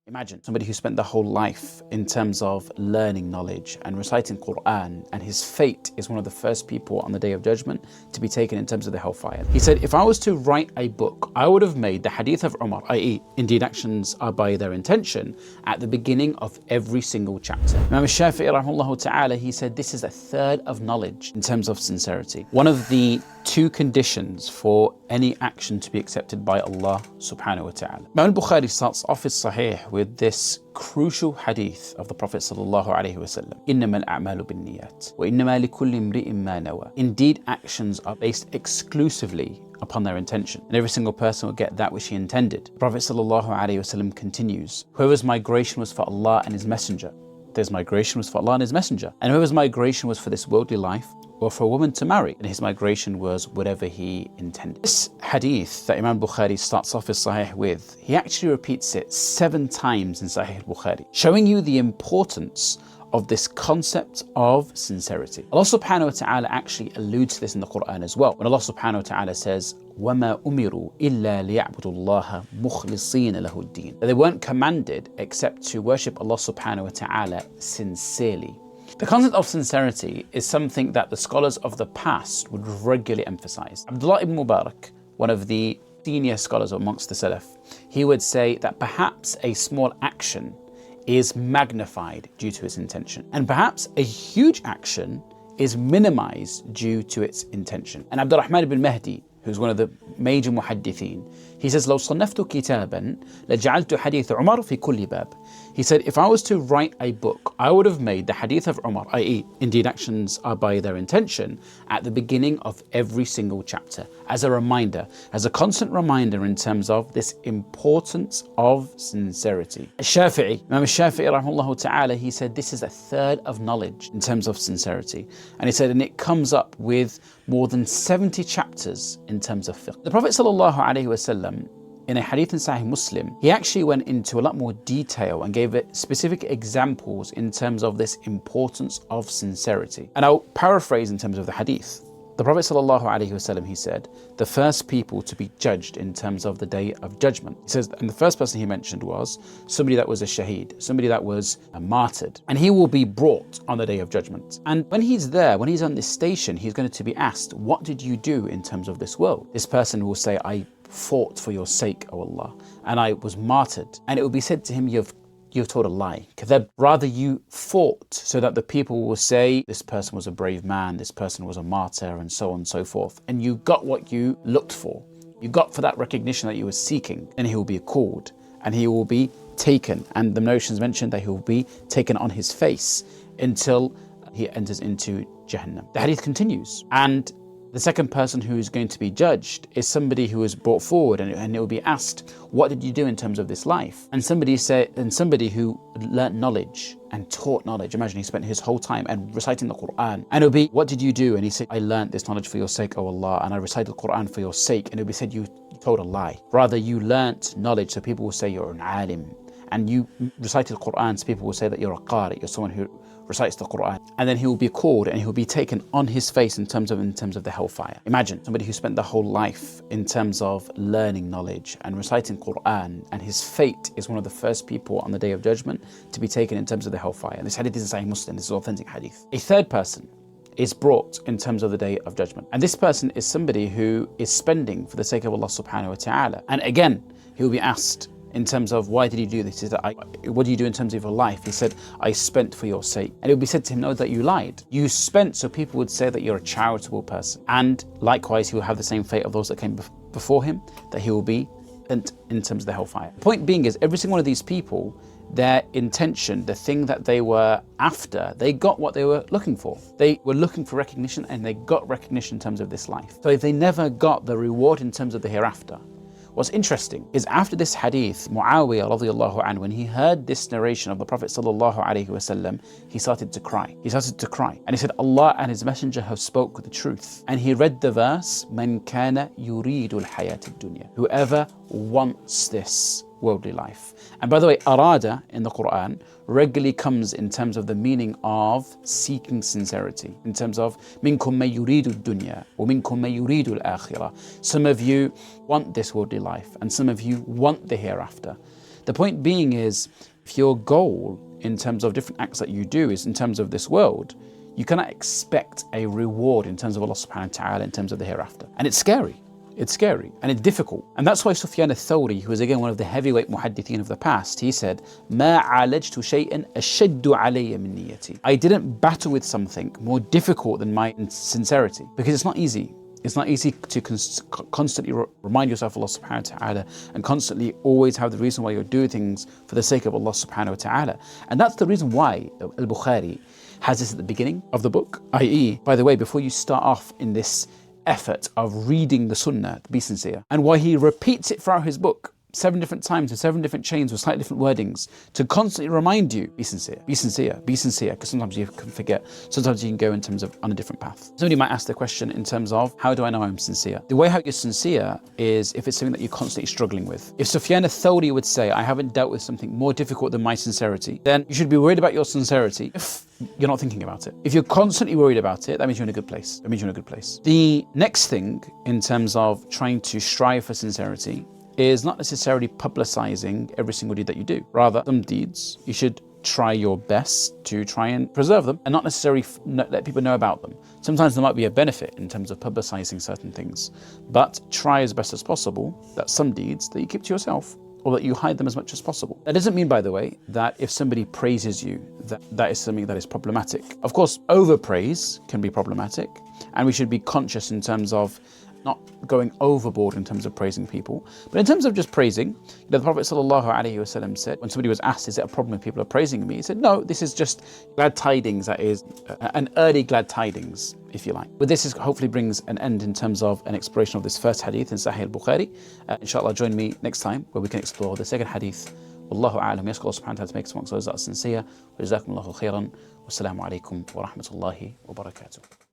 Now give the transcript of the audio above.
Imagine somebody who spent their whole life in terms of learning knowledge and reciting Quran, and his fate is one of the first people on the Day of Judgment to be taken in terms of the hellfire. He said, if I was to write a book, I would have made the Hadith of Umar, i.e. indeed actions are by their intention, at the beginning of every single chapter. Imam Shafi'i rahimahullah ta'ala, he said this is a third of knowledge in terms of sincerity. One of the two conditions for any action to be accepted by Allah subhanahu wa ta'ala. Imam Bukhari starts off his Sahih with this crucial hadith of the Prophet sallallahu alaihi wasallam. إِنَّمَا الْأَعْمَالُ بِالنِّيَّاتِ وَإِنَّمَا لِكُلِّ امْرِئٍ مَّا نَوَى. Indeed, actions are based exclusively upon their intention, and every single person will get that which he intended. The Prophet sallallahu alaihi wasallam continues, whoever's migration was for Allah and His Messenger, his migration was for Allah and His Messenger. And whoever's migration was for this worldly life, or for a woman to marry, and his migration was whatever he intended. This hadith that Imam Bukhari starts off his Sahih with, he actually repeats it 7 times in Sahih Bukhari, showing you the importance of this concept of sincerity. Allah subhanahu wa ta'ala actually alludes to this in the Quran as well, when Allah subhanahu wa ta'ala says, وَمَا أُمِرُوا إِلَّا لِيَعْبُدُوا اللَّهَ مُخْلِصِينَ لَهُ الدِّينَ. That they weren't commanded except to worship Allah subhanahu wa ta'ala sincerely. The concept of sincerity is something that the scholars of the past would regularly emphasize. Abdullah ibn Mubarak, one of the senior scholars amongst the Salaf, he would say that perhaps a small action is magnified due to its intention, and perhaps a huge action is minimized due to its intention. And Abdurrahman ibn Mahdi, who's one of the major muhaddithin, he says, لو صنفت كتابا لجعلت حديث عمر في كل باب. He said, if I was to write a book, I would have made the Hadith of Umar, i.e. indeed actions are by their intention, at the beginning of every single chapter, as a reminder, as a constant reminder in terms of this importance of sincerity. Imam Shafi'i rahimahullah ta'ala, he said this is a third of knowledge in terms of sincerity. And he said, and it comes up with more than 70 chapters in terms of fiqh. The Prophet sallallahu alaihi wasallam, in a hadith in Sahih Muslim, he actually went into a lot more detail and gave it specific examples in terms of this importance of sincerity. And I'll paraphrase in terms of the hadith. The Prophet ﷺ, he said, the first people to be judged in terms of the Day of Judgment. He says, and the first person he mentioned was somebody that was a shaheed, somebody that was martyred, and he will be brought on the Day of Judgment. And when he's there, when he's on this station, he's going to be asked, what did you do in terms of this world? This person will say, I fought for your sake, O Allah, and I was martyred. And it will be said to him, you've told a lie. Kadhab, rather you fought so that the people will say, this person was a brave man, this person was a martyr, and so on and so forth. And you got what you looked for. You got for that recognition that you were seeking. And he will be called, and he will be taken. And the notions mentioned that he will be taken on his face until he enters into Jahannam. The hadith continues, and the second person who is going to be judged is somebody who is brought forward, and it will be asked, what did you do in terms of this life? And somebody who learnt knowledge and taught knowledge. Imagine he spent his whole time and reciting the Quran. And it'll be, what did you do? And he said, I learnt this knowledge for your sake, O Allah, and I recited the Quran for your sake. And it'll be said, you told a lie. Rather, you learnt knowledge, so people will say you're an alim. And you recited the Quran, so people will say that you're a qari, you're someone who recites the Quran. And then he will be called and he will be taken on his face in terms of the hellfire. Imagine somebody who spent their whole life in terms of learning knowledge and reciting Quran, and his fate is one of the first people on the Day of Judgment to be taken in terms of the hellfire. And this hadith is in Sahih Muslim, this is authentic hadith. A third person is brought in terms of the Day of Judgment. And this person is somebody who is spending for the sake of Allah subhanahu wa ta'ala. And again, he will be asked, in terms of why did you do this? He said, what do you do in terms of your life? He said, I spent for your sake. And it would be said to him, no, that you lied. You spent so people would say that you're a charitable person. And likewise, he will have the same fate of those that came before him, that he will be in terms of the hellfire. The point being is, every single one of these people, their intention, the thing that they were after, they got what they were looking for. They were looking for recognition, and they got recognition in terms of this life. So if they never got the reward in terms of the hereafter, what's interesting is after this hadith, Muawiyah radiallahu anhu, when he heard this narration of the Prophet sallallahu alaihi wasallam, he started to cry. And he said, Allah and His Messenger have spoke the truth. And he read the verse, Man kana yuridul hayat ad-dunya. Whoever wants this worldly life. And by the way, arada in the Quran regularly comes in terms of the meaning of seeking sincerity, in terms of minkum man yuridu dunya wa minkum man yuridu al-akhirah. Some of you want this worldly life and some of you want the hereafter. The point being is, if your goal in terms of different acts that you do is in terms of this world, you cannot expect a reward in terms of Allah subhanahu wa ta'ala, in terms of the hereafter. And it's scary. It's scary and it's difficult. And that's why Sufyan al-Thawri, who is again one of the heavyweight muhaddithin of the past, he said, "Ma alajtu shay'an ashaddu alayya min niyyati." I didn't battle with something more difficult than my sincerity, because it's not easy. It's not easy to constantly remind yourself of Allah subhanahu wa ta'ala and constantly always have the reason why you're doing things for the sake of Allah subhanahu wa ta'ala. And that's the reason why Bukhari has this at the beginning of the book, i.e., by the way, before you start off in this effort of reading the Sunnah, be sincere. And why he repeats it throughout his book 7 different times with 7 different chains with slightly different wordings to constantly remind you, be sincere, be sincere, be sincere, because sometimes you can forget, sometimes you can go in terms of on a different path. Somebody might ask the question in terms of, how do I know I'm sincere? The way how you're sincere is if it's something that you're constantly struggling with. If Sufyan al-Thawri would say, I haven't dealt with something more difficult than my sincerity, then you should be worried about your sincerity if you're not thinking about it. If you're constantly worried about it, that means you're in a good place. That means you're in a good place. The next thing in terms of trying to strive for sincerity is not necessarily publicizing every single deed that you do. Rather, some deeds, you should try your best to try and preserve them and not necessarily let people know about them. Sometimes there might be a benefit in terms of publicizing certain things, but try as best as possible that some deeds that you keep to yourself, or that you hide them as much as possible. That doesn't mean, by the way, that if somebody praises you, that is something that is problematic. Of course, overpraise can be problematic, and we should be conscious in terms of not going overboard in terms of praising people. But in terms of just praising, the Prophet ﷺ said, when somebody was asked, is it a problem if people are praising me? He said, no, this is just glad tidings, that is an early glad tidings, if you like. But this hopefully brings an end in terms of an exploration of this first hadith in Sahih al-Bukhari. Inshallah, join me next time where we can explore the second hadith. Wallahu a'lam. Yes, Allah subhanahu wa ta'ala to make us amongst those that are sincere. Wa jazakumullahu khairan. Wassalamu alaikum wa rahmatullahi wa barakatuh.